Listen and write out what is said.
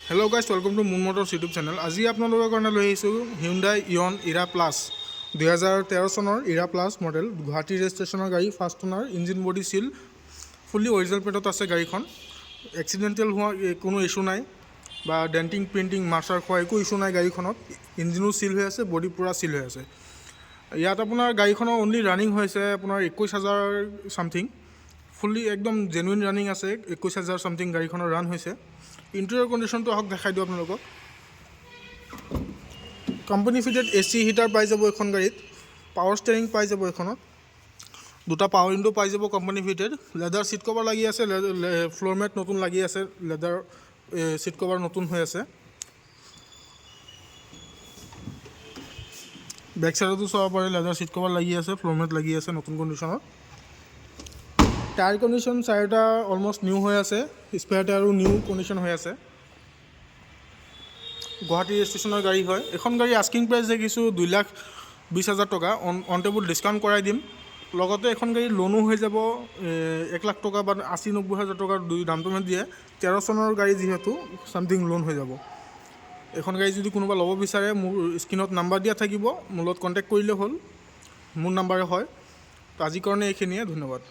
Hello' guys, welcome to moon Motors YouTube channel. আজি আপোনালোকৰ কাৰণে লৈ আহিছোঁ হিউণ্ডাই ইয়ন ইৰা প্লাছ 2013 চনৰ ইৰা প্লাছ মডেল, গুৱাহাটী ৰেজিষ্ট্ৰেশ্যনৰ গাড়ী, ফাৰ্ষ্ট অনাৰ, ইঞ্জিন বডি চিল, ফুল্লি অৰিজিনেল পেটত আছে গাড়ীখন। এক্সিডেণ্টেল হোৱা কোনো ইছ্যু নাই বা ডেণ্টিং প্ৰিণ্টিং মাৰ্চাৰ খোৱা একো ইছ্যু নাই গাড়ীখনত। ইঞ্জিনো চিল হৈ আছে, বডি পূৰা চিল হৈ আছে। ইয়াত আপোনাৰ গাড়ীখনৰ অনলি ৰানিং হৈছে আপোনাৰ 21,000 ছামথিং, ফুল্লি একদম জেনুইন ৰানিং আছে। 21,000 ছামথিং গাড়ীখনৰ ৰান হৈছে। ইণ্টেৰিয়ৰ কণ্ডিশ্যনটো আহক দেখাই দিওঁ আপোনালোকক। কোম্পানী ফিটেড AC হিটাৰ পাই যাব এইখন গাড়ীত, পাৱাৰ ষ্টেৰিং পাই যাব এইখনত, দুটা পাৱাৰ উইণ্ডো পাই যাব company fitted. Leather seat cover লাগি আছে, ফ্ল'ৰ মেট নতুন লাগি আছে, লেডাৰ ছিট কভাৰ নতুন হৈ আছে। বেক চাইডতো চাব পাৰে, লেডাৰ ছিট কভাৰ লাগি আছে, ফ্ল'ৰ মেট লাগি আছে নতুন কণ্ডিশ্যনত। টায়াৰ কণ্ডিশ্যন চাৰিটা অলমষ্ট নিউ হৈ আছে, স্পেয়াৰ টায়াৰো নিউ কণ্ডিশ্যন হৈ আছে। গুৱাহাটী ৰেজিষ্ট্ৰেশ্যনৰ গাড়ী হয় এইখন গাড়ী। আস্কিং প্ৰাইচ দেখিছোঁ 2,20,000 টকা। অন টেবুল ডিছকাউণ্ট কৰাই দিম। লগতে এখন গাড়ী লোনো হৈ যাব 1 লাখ টকা বা 80,000-90,000 টকাৰ ডাউন পে'মেণ্ট দিয়ে। 13 চনৰ গাড়ী যিহেতু ছামথিং লোন হৈ যাব। এইখন গাড়ী যদি কোনোবা ল'ব বিচাৰে, মোৰ স্ক্ৰীণত নাম্বাৰ দিয়া থাকিব, মোৰ লগত কণ্টেক্ট কৰিলে হ'ল। মোৰ নাম্বাৰে হয়। আজিৰ কাৰণে এইখিনিয়ে, ধন্যবাদ।